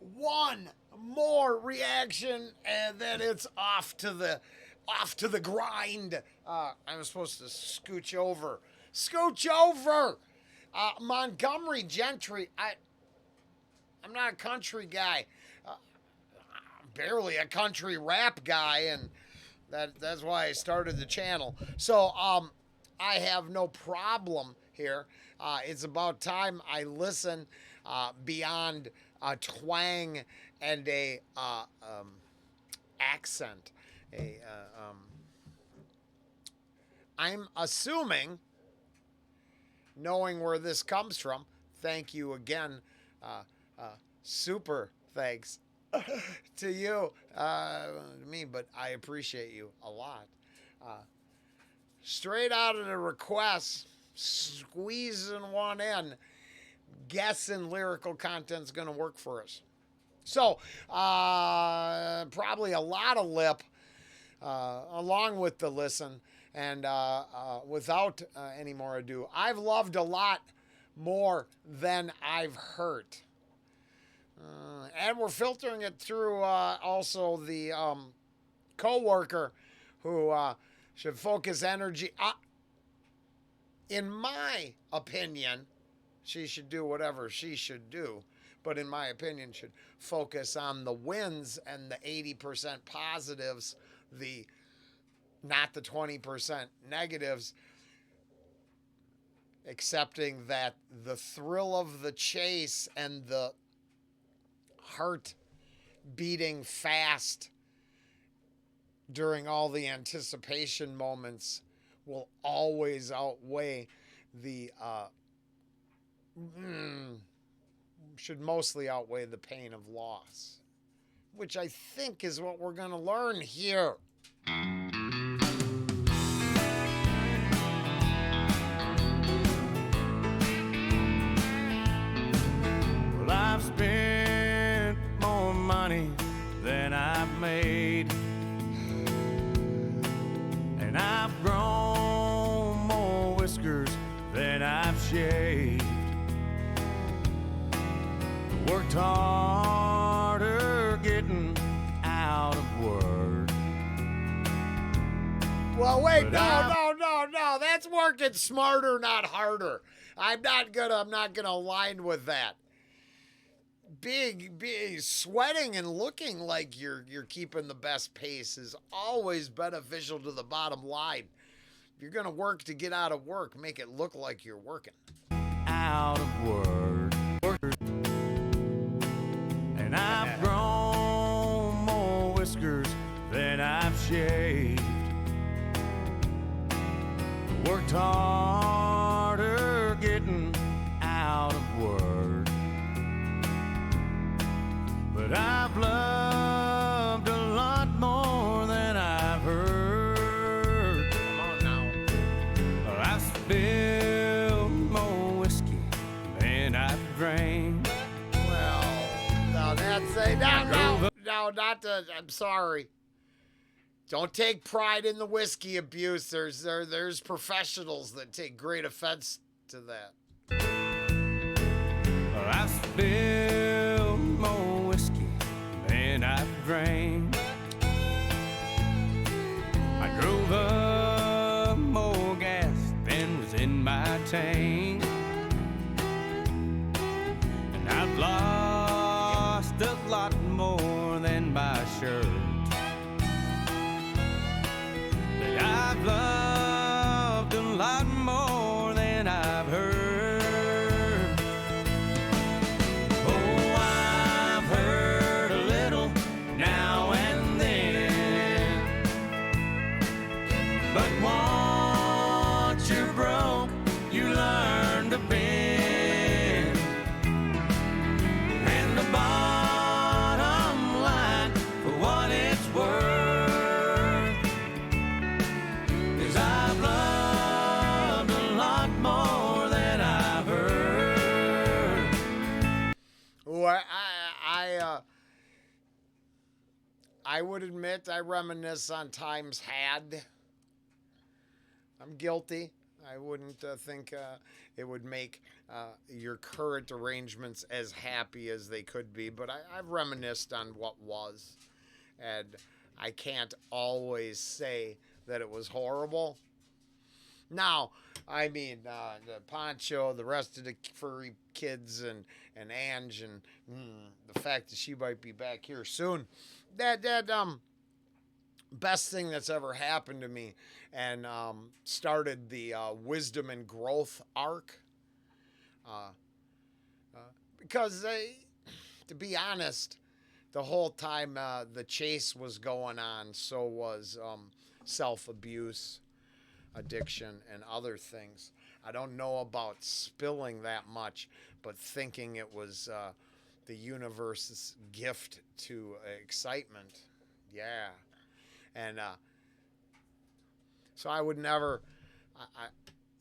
one more reaction, and then it's off to the grind. I'm supposed to scooch over. Scooch over! Montgomery Gentry. I'm not a country guy. I'm barely a country rap guy, and that's why I started the channel. So I have no problem here. It's about time I listen beyond a twang and a accent. I'm assuming, knowing where this comes from, thank you again, super thanks to you, me, but I appreciate you a lot. Straight out of the requests, squeezing one in, guessing lyrical content's going to work for us. So, probably a lot of lip along with the listen. And without any more ado, I've loved a lot more than I've hurt. And we're filtering it through also the co-worker who should focus energy. In my opinion, she should do whatever she should do. But in my opinion, should focus on the wins and the 80% positives, not the 20% negatives, accepting that the thrill of the chase and the heart beating fast during all the anticipation moments will always outweigh the should mostly outweigh the pain of loss, which I think is what we're going to learn here. Well, I've spent more money than I've made, and I've grown more whiskers than I've shaved. Worked harder getting out of work. Well, wait, no. That's working smarter, not harder. I'm not gonna align with that. Big sweating and looking like you're keeping the best pace is always beneficial to the bottom line. If you're gonna work to get out of work, make it look like you're working. Out of work. And I've grown more whiskers than I've shaved. Worked harder getting out of work. But I've loved a lot more than I've heard. Come on now. I've spilled more whiskey than I've drank. I'm sorry. Don't take pride in the whiskey abuse. There's professionals that take great offense to that. I spilled more whiskey than I've drank. I drove up more gas than was in my tank. And I've lost a lot more than my shirt. But I've loved a lot more than I've heard. Oh, I've heard a little now and then. But once you're broke, you learn to bend. And the bottom line, for what it's worth, is I've loved a lot more than I've heard. Well, I would admit I reminisce on times had. I'm guilty. I wouldn't think it would make your current arrangements as happy as they could be, but I've reminisced on what was, and I can't always say that it was horrible. Now, I mean, the Poncho, the rest of the furry kids, and Ange, and the fact that she might be back here soon, that best thing that's ever happened to me, and started the wisdom and growth arc. Uh, because to be honest, the whole time the chase was going on, so was self abuse, addiction, and other things. I don't know about spilling that much, but thinking it was the universe's gift to excitement. Yeah. And so I would never,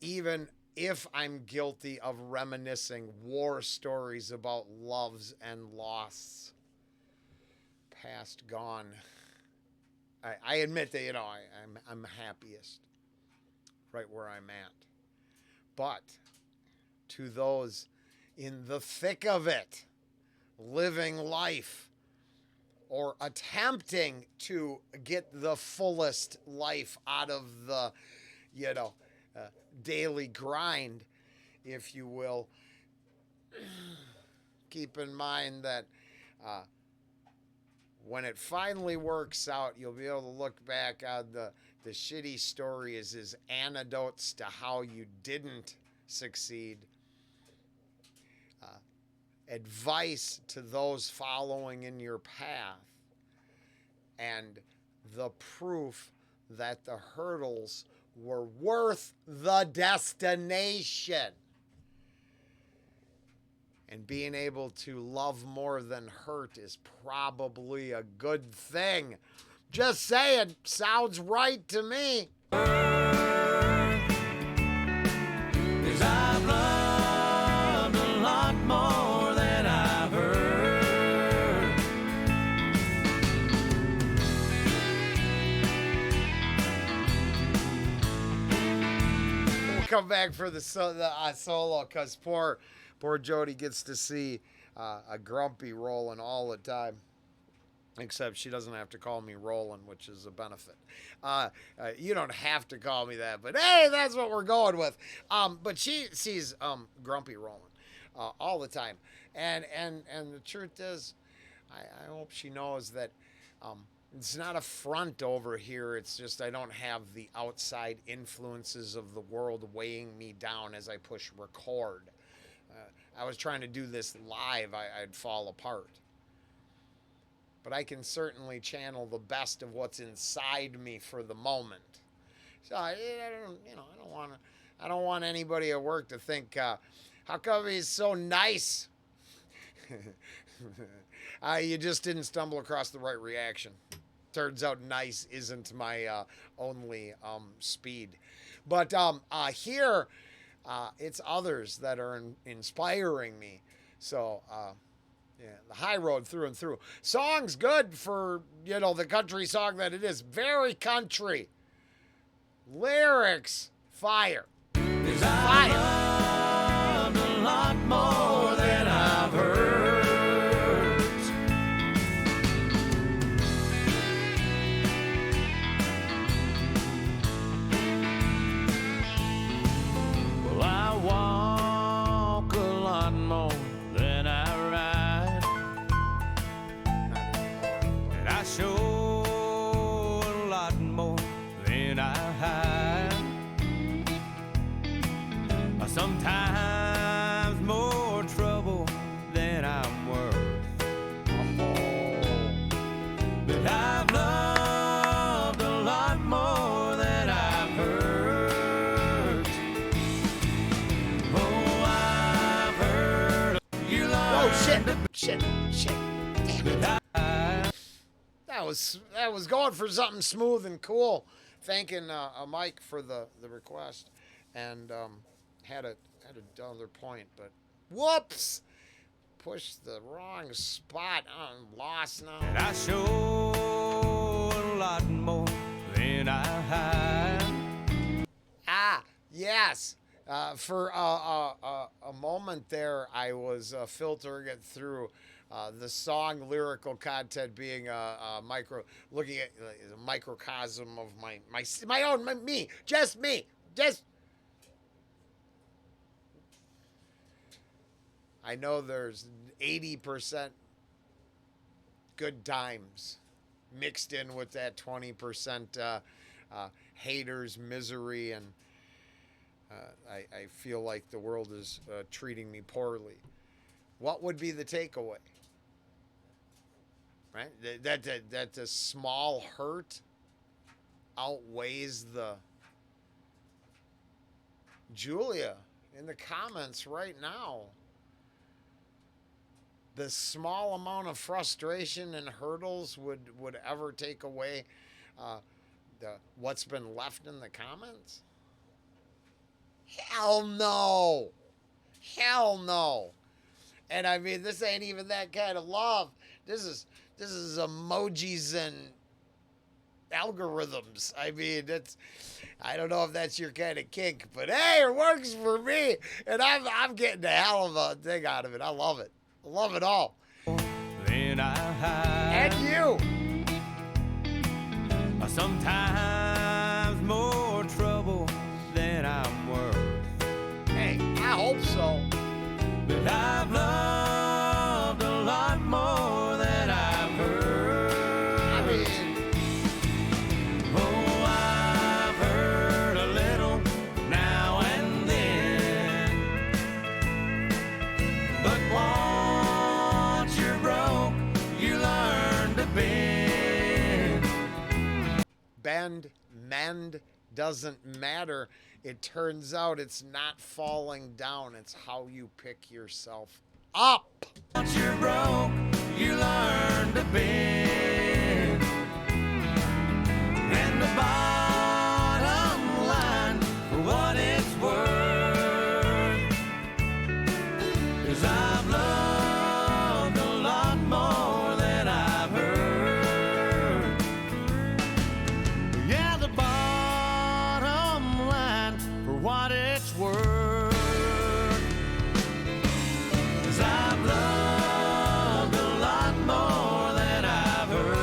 even if I'm guilty of reminiscing war stories about loves and loss, past, gone, I admit that, I'm happiest right where I'm at. But to those in the thick of it, living life, or attempting to get the fullest life out of the, daily grind, if you will, keep in mind that when it finally works out, you'll be able to look back on the shitty stories as antidotes to how you didn't succeed. Advice to those following in your path, and the proof that the hurdles were worth the destination. And being able to love more than hurt is probably a good thing. Just saying, sounds right to me. 'Cause I've loved a lot more than I've heard. We'll come back for the solo, because poor Jody gets to see a grumpy Rollen all the time. Except she doesn't have to call me Rollen, which is a benefit. You don't have to call me that, but hey, that's what we're going with. But she sees grumpy Rollen all the time, and the truth is, I hope she knows that it's not a front over here. It's just I don't have the outside influences of the world weighing me down as I push record. I was trying to do this live, I'd fall apart. But I can certainly channel the best of what's inside me for the moment. So I don't want anybody at work to think, how come he's so nice? You just didn't stumble across the right reaction. Turns out nice isn't my only speed. But here, it's others that are inspiring me. So, yeah, the high road through and through. Song's good for, the country song that it is. Very country. Lyrics, fire. 'Cause I've loved a lot more than I've heard. Well, I walk a lot more than I ride, and I show a lot more than I hide. Sometimes more trouble than I'm worth. But I've loved a lot more than I've hurt. Oh, I've heard you learn. Oh, shit. Damn it. That was going for something smooth and cool. Thanking Mike for the request, and had another point, but whoops, pushed the wrong spot. I'm lost now. And I show a lot more than I hide. Yes. For a moment there, I was filtering it through the song lyrical content being a micro, looking at a microcosm of my own me, just me, just. I know there's 80% good times mixed in with that 20% haters, misery, and I feel like the world is treating me poorly. What would be the takeaway? Right? That the small hurt outweighs the. Julia in the comments right now. The small amount of frustration and hurdles would ever take away what's been left in the comments? Hell no. Hell no. And I mean, this ain't even that kind of love. This is emojis and algorithms. I mean, I don't know if that's your kind of kink, but hey, it works for me, and I'm getting the hell of a thing out of it. I love it. I love it all. Then I And you. Sometimes more trouble than I'm worth. Hey, I hope so. But I've loved a lot more than I've heard. I mean, Oh, I've heard a little now and then. But once you're broke, you learn to bend. bend, mend doesn't matter. It turns out it's not falling down. It's how you pick yourself up. Once you're broke, you learn to bend. And the bottom line, for what it's worth, is I've loved a lot more than I've heard. Yeah, the bottom line, for what it's worth, is I've loved a lot more than I've heard.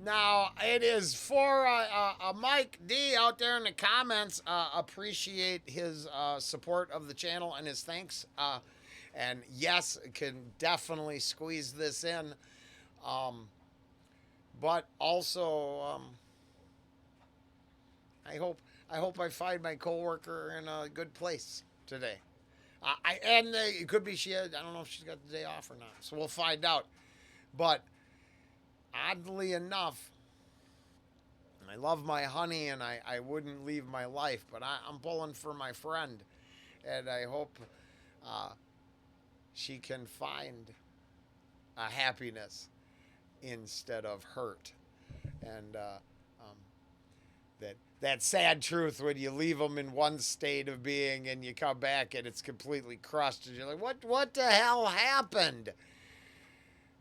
Now, it is for Mike D out there in the comments. Appreciate his support of the channel and his thanks. And yes, can definitely squeeze this in. But also, I hope I find my coworker in a good place today. It could be I don't know if she's got the day off or not. So we'll find out. But oddly enough, I love my honey and I wouldn't leave my life, but I'm pulling for my friend, and I hope she can find a happiness instead of hurt. And that sad truth when you leave them in one state of being and you come back and it's completely crushed and you're like, what the hell happened?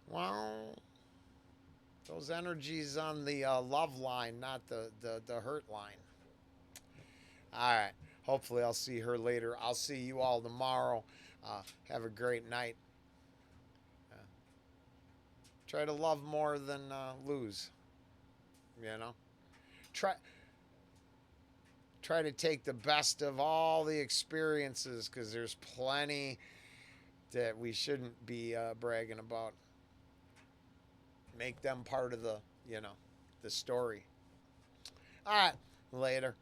Well, those energies on the love line, not the hurt line. All right. Hopefully I'll see her later. I'll see you all tomorrow. Have a great night. Try to love more than lose. You know? Try to take the best of all the experiences, because there's plenty that we shouldn't be bragging about. Make them part of the story. All right, later.